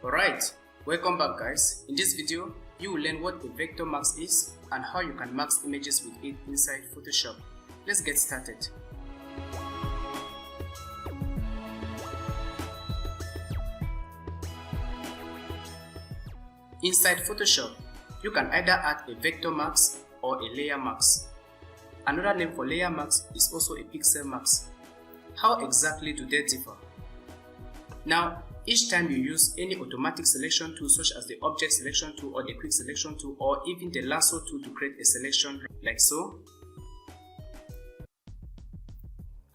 Alright, welcome back guys. In this video, you will learn what a vector mask is and how you can mask images with it inside Photoshop. Let's get started. Inside Photoshop, you can either add a vector mask or a layer mask. Another name for layer mask is also a pixel mask. How exactly do they differ? Now, each time you use any automatic selection tool such as the object selection tool or the quick selection tool or even the lasso tool to create a selection like so.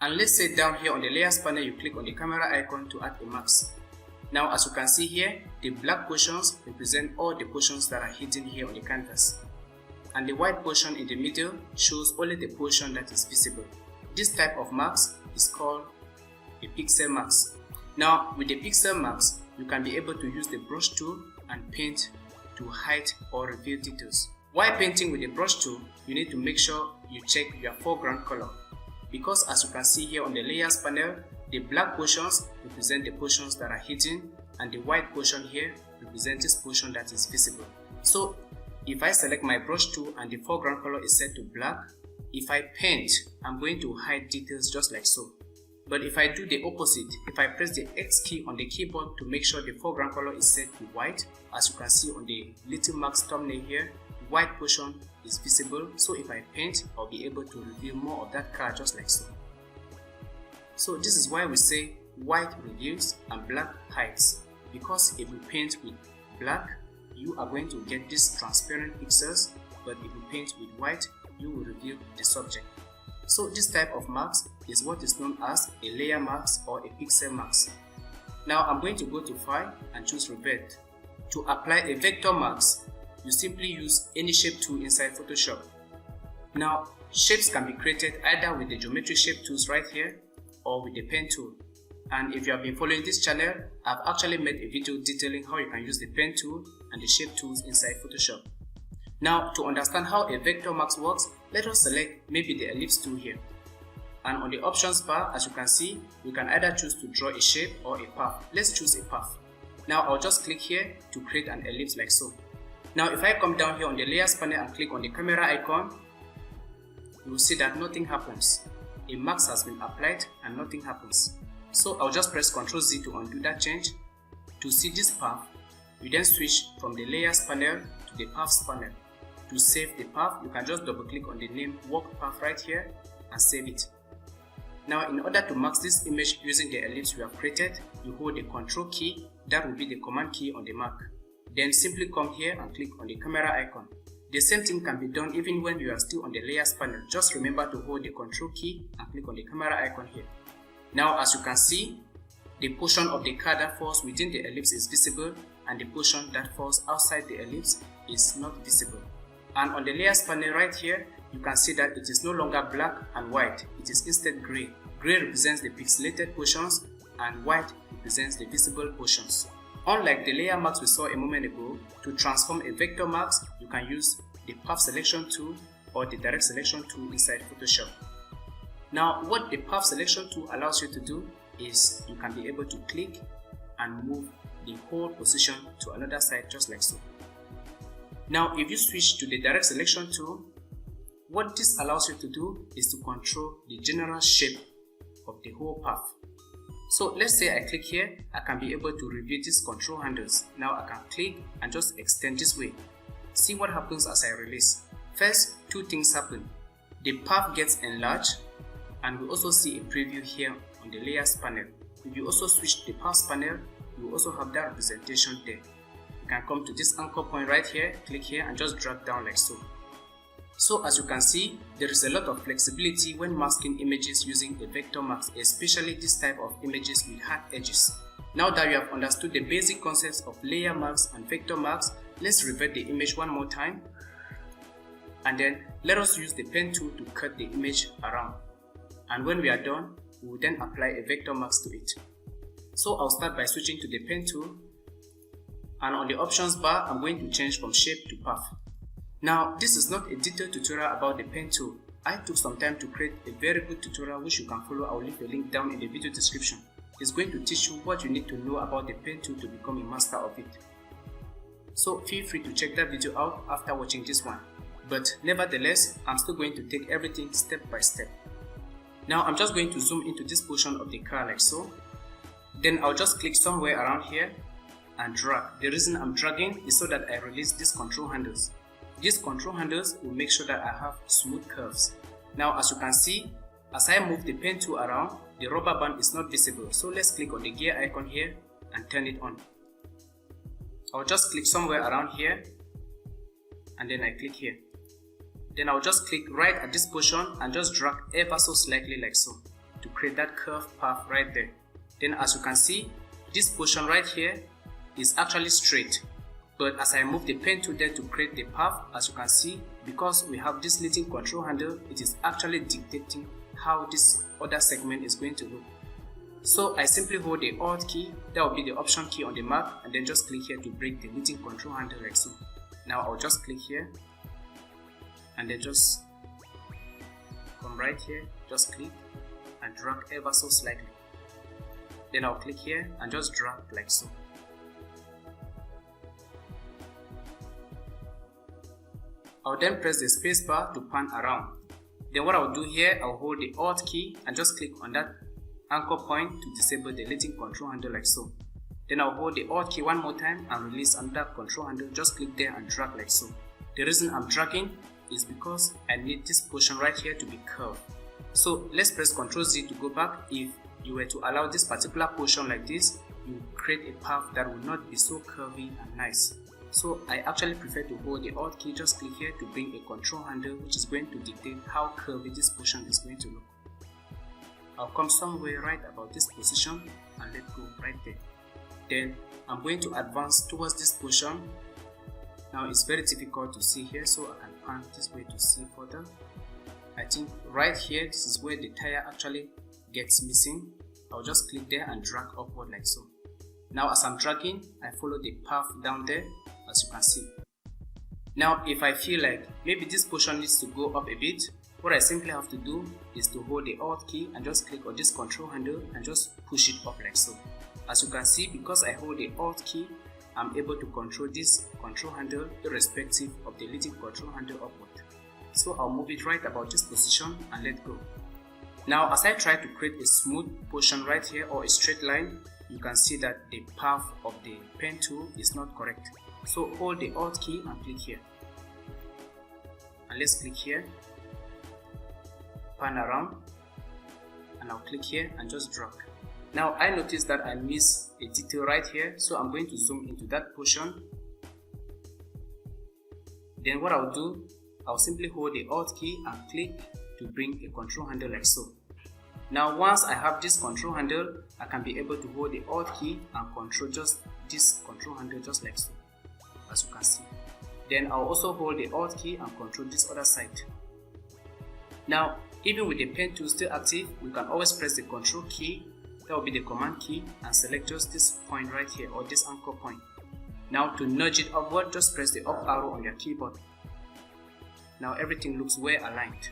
And let's say down here on the layers panel you click on the camera icon to add a mask. Now as you can see here, the black portions represent all the portions that are hidden here on the canvas. And the white portion in the middle shows only the portion that is visible. This type of mask is called a pixel mask. Now with the pixel mask, you can be able to use the brush tool and paint to hide or reveal details. While painting with the brush tool, you need to make sure you check your foreground color. Because as you can see here on the layers panel, the black portions represent the portions that are hidden and the white portion here represents this portion that is visible. So if I select my brush tool and the foreground color is set to black, if I paint, I'm going to hide details just like so. But if I do the opposite, if I press the X key on the keyboard to make sure the foreground color is set to white, as you can see on the little mask thumbnail here, white portion is visible. So if I paint, I'll be able to reveal more of that color just like so. So this is why we say white reveals and black hides. Because if you paint with black, you are going to get these transparent pixels, but if you paint with white, you will reveal the subject. So this type of mask is what is known as a layer mask or a pixel mask. Now I'm going to go to File and choose Revert. To apply a vector mask, you simply use any shape tool inside Photoshop. Now shapes can be created either with the geometry shape tools right here or with the pen tool. And if you have been following this channel, I've actually made a video detailing how you can use the pen tool and the shape tools inside Photoshop. Now to understand how a vector mask works, let us select maybe the ellipse tool here. And on the options bar, as you can see, you can either choose to draw a shape or a path. Let's choose a path. Now I'll just click here to create an ellipse like so. Now if I come down here on the layers panel and click on the camera icon, you will see that nothing happens. A mask has been applied and nothing happens. So I'll just press Ctrl Z to undo that change. To see this path, you then switch from the layers panel to the paths panel. To save the path, you can just double click on the name work path right here and save it. Now in order to mask this image using the ellipse we have created, you hold the Ctrl key, that will be the command key on the Mac. Then simply come here and click on the camera icon. The same thing can be done even when you are still on the layers panel. Just remember to hold the Ctrl key and click on the camera icon here. Now as you can see, the portion of the card that falls within the ellipse is visible and the portion that falls outside the ellipse is not visible. And on the layers panel right here, you can see that it is no longer black and white, it is instead gray. Gray represents the pixelated portions and white represents the visible portions. Unlike the layer mask we saw a moment ago, to transform a vector mask, you can use the path selection tool or the direct selection tool inside Photoshop. Now what the path selection tool allows you to do is you can be able to click and move the whole position to another side just like so. Now if you switch to the direct selection tool, what this allows you to do is to control the general shape of the whole path. So let's say I click here, I can be able to reveal these control handles. Now I can click and just extend this way. See what happens as I release. First, two things happen. The path gets enlarged and we also see a preview here on the layers panel. If you also switch to the paths panel, you will also have that representation there. You can come to this anchor point right here, click here and just drag down like so. So as you can see, there is a lot of flexibility when masking images using a vector mask, especially this type of images with hard edges. Now that you have understood the basic concepts of layer masks and vector masks, let's revert the image one more time. And then let us use the pen tool to cut the image around. And when we are done, we will then apply a vector mask to it. So I'll start by switching to the pen tool. And on the options bar, I'm going to change from shape to path. Now, this is not a detailed tutorial about the pen tool. I took some time to create a very good tutorial which you can follow. I'll leave a link down in the video description. is going to teach you what you need to know about the pen tool to become a master of it. So feel free to check that video out after watching this one. But nevertheless, I'm still going to take everything step by step. Now I'm just going to zoom into this portion of the car like so. Then I'll just click somewhere around here and drag. The reason I'm dragging is so that I release these control handles. These control handles will make sure that I have smooth curves. Now as you can see, as I move the pen tool around, the rubber band is not visible. So let's click on the gear icon here and turn it on. I'll just click somewhere around here and then I click here. Then I'll just click right at this portion and just drag ever so slightly like so to create that curved path right there. Then as you can see, this portion right here is actually straight. But as I move the pen tool there to create the path, as you can see, because we have this little control handle, it is actually dictating how this other segment is going to look. So I simply hold the Alt key, that will be the Option key on the Mac, and then just click here to break the little control handle like so. Now I'll just click here, and then just come right here, just click and drag ever so slightly. Then I'll click here and just drag like so. I'll then press the space bar to pan around. Then what I'll do here, I'll hold the Alt key and just click on that anchor point to disable the leading control handle like so. Then I'll hold the Alt key one more time and release another control handle, just click there and drag like so. The reason I'm dragging is because I need this portion right here to be curved. So let's press Ctrl Z to go back. If you were to allow this particular portion like this, you create a path that will not be so curvy and nice. So I actually prefer to hold the Alt key, just click here to bring a control handle which is going to dictate how curvy this portion is going to look. I'll come somewhere right about this position and let go right there. Then I'm going to advance towards this portion. Now it's very difficult to see here, so I can pan this way to see further. I think right here, this is where the tire actually gets missing. I'll just click there and drag upward like so. Now as I'm dragging, I follow the path down there, as you can see. Now if I feel like maybe this portion needs to go up a bit, what I simply have to do is to hold the Alt key and just click on this control handle and just push it up like so. As you can see, because I hold the Alt key, I'm able to control this control handle irrespective of the leading control handle upward. So I'll move it right about this position and let go. Now as I try to create a smooth portion right here or a straight line, you can see that the path of the pen tool is not correct. So hold the Alt key and click here. And let's click here, pan around, and I'll click here and just drag. Now I notice that I miss a detail right here, so I'm going to zoom into that portion. Then what I'll do, I'll simply hold the Alt key and click to bring a control handle like so. Now once I have this control handle, I can be able to hold the Alt key and control just this control handle just like so, as you can see. Then I'll also hold the Alt key and control this other side. Now even with the pen tool still active, you can always press the Control key, that will be the Command key, and select just this point right here or this anchor point. Now to nudge it upward, just press the up arrow on your keyboard. Now everything looks well aligned.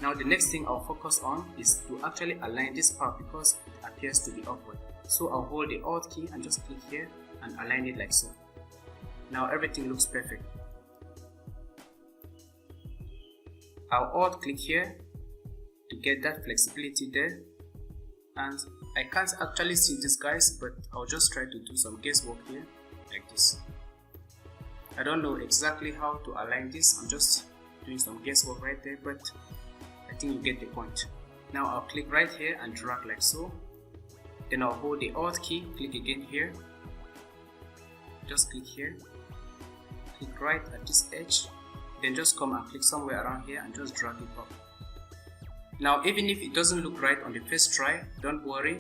Now the next thing I'll focus on is to actually align this part because it appears to be upward. So I'll hold the Alt key and just click here and align it like so. Now everything looks perfect. I'll Alt click here to get that flexibility there, and I can't actually see this guys, but I'll just try to do some guesswork here like this. I don't know exactly how to align this, I'm just doing some guesswork right there, but I think you get the point. Now I'll click right here and drag like so. Then I'll hold the Alt key, click again here, just click here, click right at this edge, then just come and click somewhere around here and just drag it up. Now even if it doesn't look right on the first try, don't worry,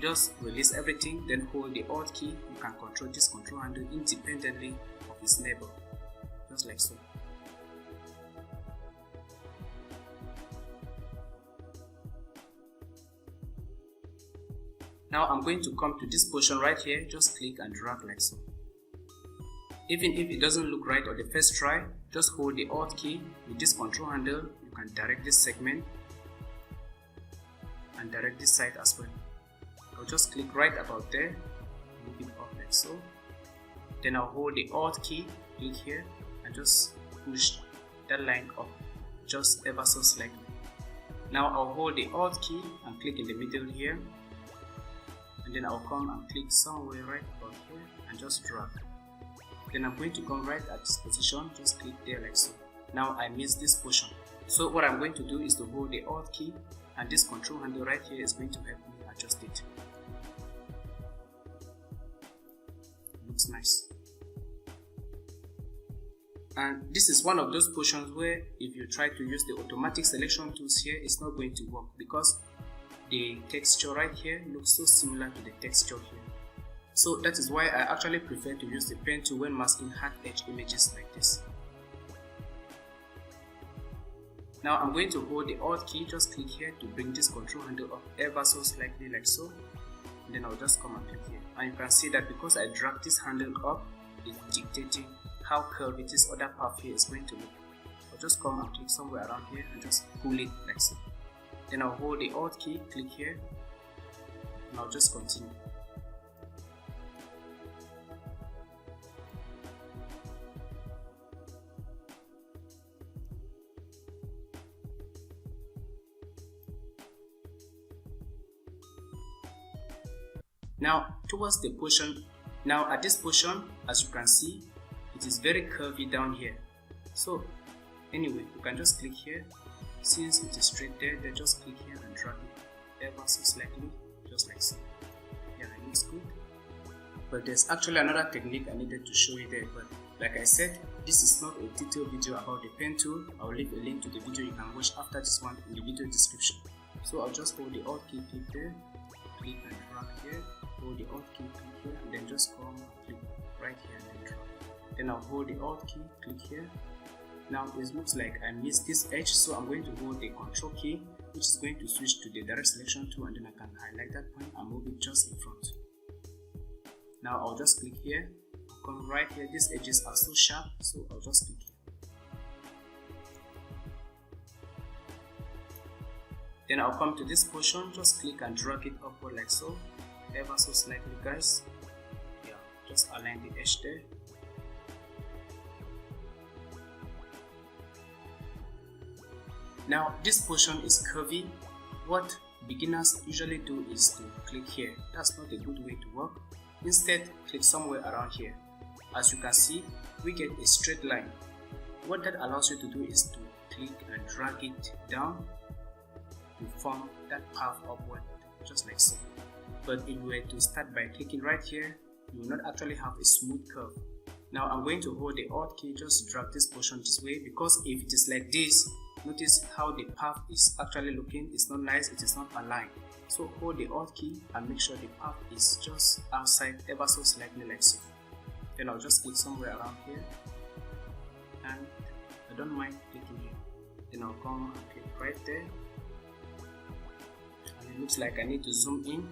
just release everything, then hold the Alt key. You can control this control handle independently of its neighbor, just like so. Now I'm going to come to this portion right here, just click and drag like so. Even if it doesn't look right on the first try, just hold the Alt key. With this control handle, you can direct this segment and direct this side as well. I'll I'll just click right about there, move it up like so. Then I'll hold the Alt key, click here, and just push that line up just ever so slightly. Now I'll hold the Alt key and click in the middle here, and then I'll come and click somewhere right about here and just drag. Then I'm going to come right at this position, just click there like so. Now I missed this portion, so what I'm going to do is to hold the Alt key, and this control handle right here is going to help me adjust it. Looks nice. And this is one of those portions where if you try to use the automatic selection tools here, it's not going to work because the texture right here looks so similar to the texture here. So that is why I actually prefer to use the pen tool when masking hard edge images like this. Now I'm going to hold the Alt key, just click here to bring this control handle up ever so slightly like so. And then I'll just come and click here. And you can see that because I drag this handle up, it's dictating how curvy this other path here is going to look. I'll just come and click somewhere around here and just pull it like so. Then I'll hold the Alt key, click here, and I'll just continue. Now towards the portion, now at this portion, as you can see, it is very curvy down here. So anyway, you can just click here. Since it is straight there, then just click here and drag it ever so slightly, just like so. Yeah, it looks good. But there's actually another technique I needed to show you there, but like I said, this is not a detailed video about the pen tool. I'll leave a link to the video you can watch after this one in the video description. So I'll just hold the Alt key, click there, click and drag here, hold the Alt key, click here, and then just come and click right here and then drag. Then I'll hold the Alt key, click here. Now it looks like I missed this edge, so I'm going to hold the Control key, which is going to switch to the direct selection tool, and then I can highlight that point and move it just in front. Now I'll just click here, I'll come right here. These edges are so sharp, so I'll just click here. Then I'll come to this portion, just click and drag it upward like so, ever so slightly, guys. Yeah, just align the edge there. Now this portion is curvy. What beginners usually do is to click here. That's not a good way to work. Instead, click somewhere around here. As you can see, we get a straight line. What that allows you to do is to click and drag it down to form that path upward, just like so. But if you were to start by clicking right here, you will not actually have a smooth curve. Now I'm going to hold the Alt key, just drag this portion this way, because if it is like this, notice how the path is actually looking. It's not nice, it is not aligned. So hold the Alt key and make sure the path is just outside ever so slightly like so. Then I'll just click somewhere around here, and I don't mind clicking here. Then I'll come and click right there, and it looks like I need to zoom in.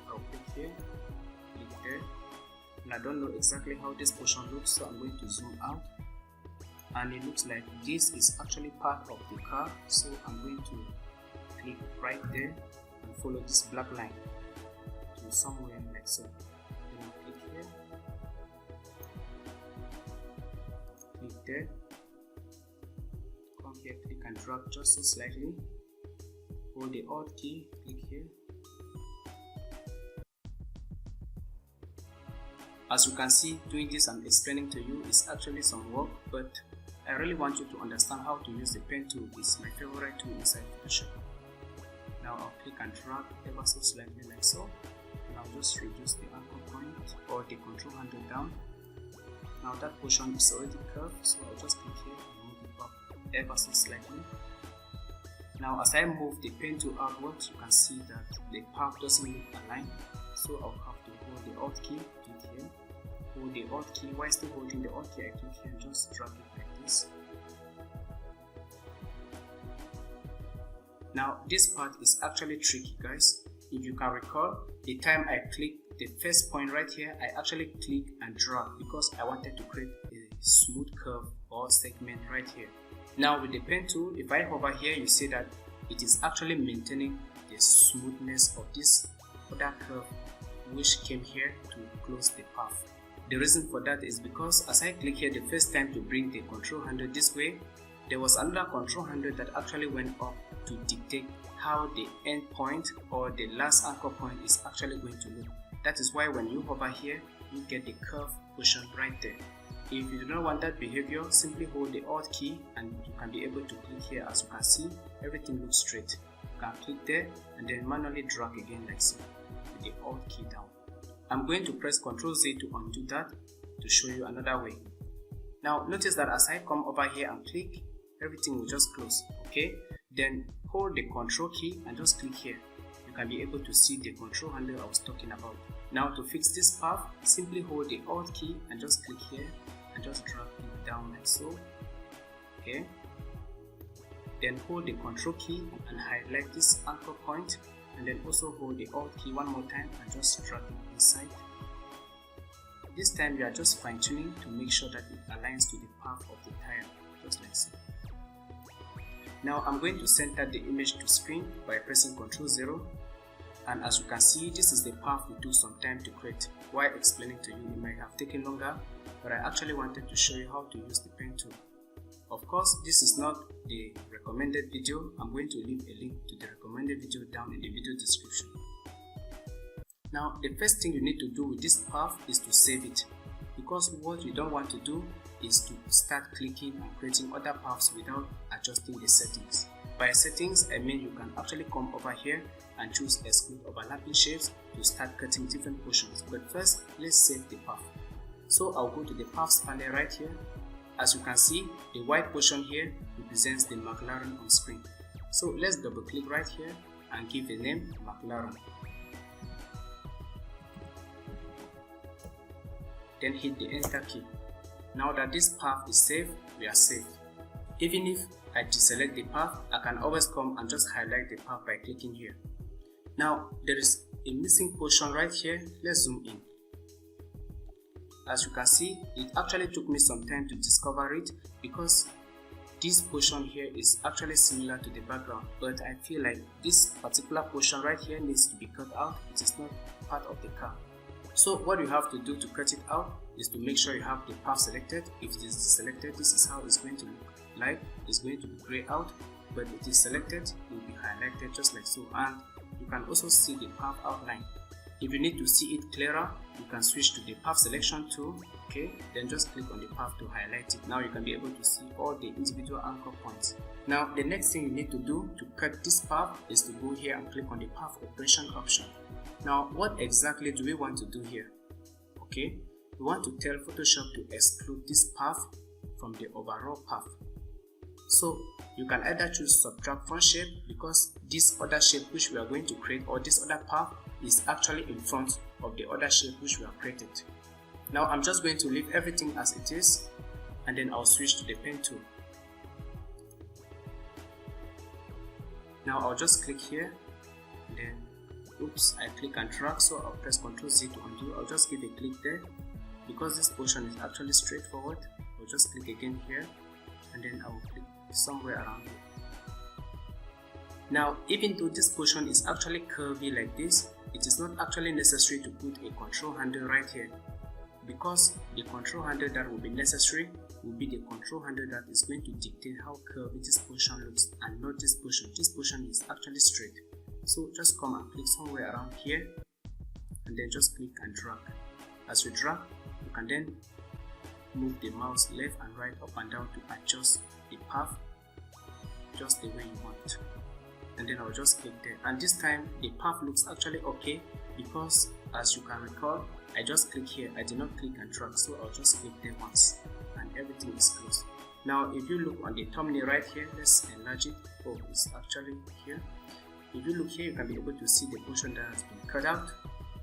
I'll click here, click there, and I don't know exactly how this portion looks, so I'm going to zoom out. And it looks like this is actually part of the car, so I'm going to click right there and follow this black line to somewhere like so. Then I'll click here, click there, come here, click and drag just so slightly, hold the Alt key, click here. As you can see, doing this and explaining to you is actually some work, but I really want you to understand how to use the pen tool. It's my favorite tool inside Photoshop. Now I'll click and drag ever so slightly like so, and I'll just reduce the anchor point or the control handle down. Now that portion is already curved, so I'll just click here and move it up ever so slightly. Now as I move the pen tool outwards, you can see that the path doesn't look aligned, so I'll have to hold the Alt key, click here, hold the Alt key. While still holding the Alt key, I click here and just drag it like this. Now this part is actually tricky, guys. If you can recall, the time I clicked the first point right here, I actually click and drag because I wanted to create a smooth curve or segment right here. Now with the pen tool, if I hover here, you see that it is actually maintaining the smoothness of this other curve which came here to close the path. The reason for that is because as I click here the first time to bring the control handle this way, there was another control handle that actually went up to dictate how the end point or the last anchor point is actually going to look. That is why when you hover here, you get the curve portion right there. If you do not want that behavior, simply hold the Alt key and you can be able to click here. As you can see, everything looks straight. You can click there and then manually drag again like so with the Alt key down. I'm going to press Ctrl Z to undo that to show you another way. Now notice that as I come over here and click, everything will just close. Okay, then hold the Control key and just click here. You can be able to see the control handle I was talking about. Now to fix this path, simply hold the Alt key and just click here and just drag it down like so. Okay, then hold the Control key and highlight this anchor point, and then also hold the Alt key one more time and just drag it inside. This time we are just fine tuning to make sure that it aligns to the path of the tire, just like so. Now I'm going to center the image to screen by pressing Ctrl 0, and as you can see, this is the path we took some time to create. While explaining to you, it might have taken longer, but I actually wanted to show you how to use the pen tool. Of course, this is not the recommended video. I'm going to leave a link to the recommended video down in the video description. Now, the first thing you need to do with this path is to save it, because what you don't want to do is to start clicking and creating other paths without adjusting the settings. By settings, I mean you can actually come over here and choose exclude overlapping shapes to start cutting different portions. But first, let's save the path. So I'll go to the paths panel right here. As you can see, the white portion here represents the McLaren on screen. So let's double click right here and give a name McLaren. Then hit the enter key. Now that this path is saved, we are saved. Even if I deselect the path, I can always come and just highlight the path by clicking here. Now there is a missing portion right here. Let's zoom in. As you can see, it actually took me some time to discover it because this portion here is actually similar to the background, but I feel like this particular portion right here needs to be cut out. It is not part of the car. So what you have to do to cut it out is to make sure you have the path selected. If it is selected, this is how it's going to look like. It's going to be grayed out, but it is selected, it will be highlighted just like so, and you can also see the path outline. If you need to see it clearer, you can switch to the path selection tool. Okay, then just click on the path to highlight it. Now you can be able to see all the individual anchor points. Now the next thing you need to do to cut this path is to go here and click on the path operation option. Now what exactly do we want to do here? Okay, we want to tell Photoshop to exclude this path from the overall path. So you can either choose subtract from shape, because this other shape which we are going to create, or this other path, is actually in front of the other shape which we have created. Now I'm just going to leave everything as it is, and then I'll switch to the pen tool. Now I'll just click here, and then I click and drag, so I'll press Ctrl Z to undo. I'll just give a click there. Because this portion is actually straightforward, I'll just click again here, and then I will click somewhere around here. Now even though this portion is actually curvy like this, it is not actually necessary to put a control handle right here, because the control handle that will be necessary will be the control handle that is going to dictate how curvy this portion looks, and not this portion. This portion is actually straight. So just come and click somewhere around here, and then just click and drag. As you drag, you can then move the mouse left and right, up and down, to adjust the path just the way you want. And then I'll just click there, and this time the path looks actually okay, because as you can recall, I just click here, I did not click and drag, so I'll just click there once and everything is closed. Now if you look on the thumbnail right here, let's enlarge it. Oh, it's actually here. If you look here, you can be able to see the portion that has been cut out.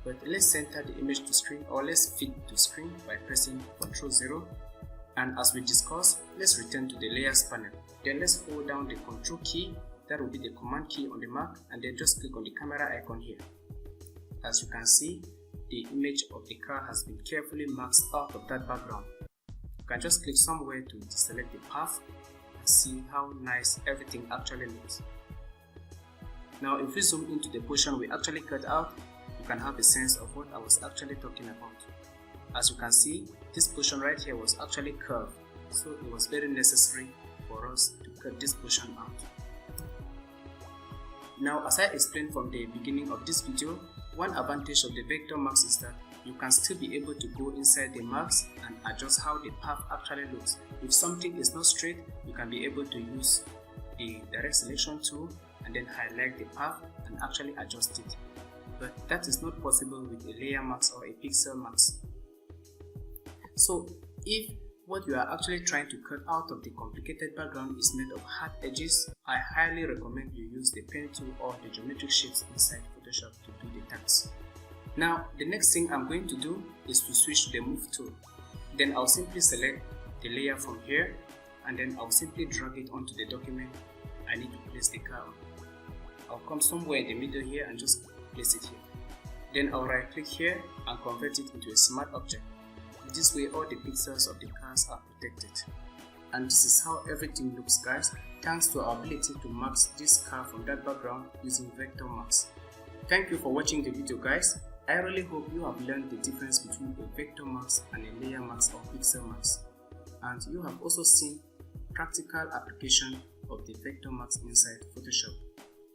But let's center the image to screen, or let's fit to screen by pressing Ctrl 0. And as we discussed, let's return to the layers panel. Then let's hold down the Control key, that will be the command key on the Mac, and then just click on the camera icon here. As you can see, the image of the car has been carefully masked out of that background. You can just click somewhere to deselect the path and see how nice everything actually looks. Now if we zoom into the portion we actually cut out, you can have a sense of what I was actually talking about. As you can see, this portion right here was actually curved, so it was very necessary for us to cut this portion out. Now, as I explained from the beginning of this video, one advantage of the vector marks is that you can still be able to go inside the marks and adjust how the path actually looks. If something is not straight, you can be able to use the direct selection tool and then highlight the path and actually adjust it. But that is not possible with a layer mask or a pixel mask. So if what you are actually trying to cut out of the complicated background is made of hard edges, I highly recommend you use the pen tool or the geometric shapes inside Photoshop to do the task. Now, the next thing I'm going to do is to switch to the move tool. Then I'll simply select the layer from here and then I'll simply drag it onto the document I need to place the car on. I'll come somewhere in the middle here and just place it here. Then I'll right click here and convert it into a smart object. This way all the pixels of the cars are protected. And this is how everything looks, guys, thanks to our ability to mask this car from that background using vector marks. Thank you for watching the video, guys. I really hope you have learned the difference between a vector mask and a layer mask or pixel mask. And you have also seen practical application of the vector mask inside Photoshop.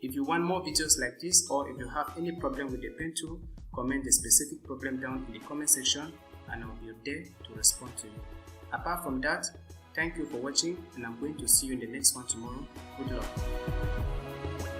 If you want more videos like this, or if you have any problem with the pen tool, comment the specific problem down in the comment section and I'll be there to respond to you. Apart from that, thank you for watching and I'm going to see you in the next one tomorrow. Good luck.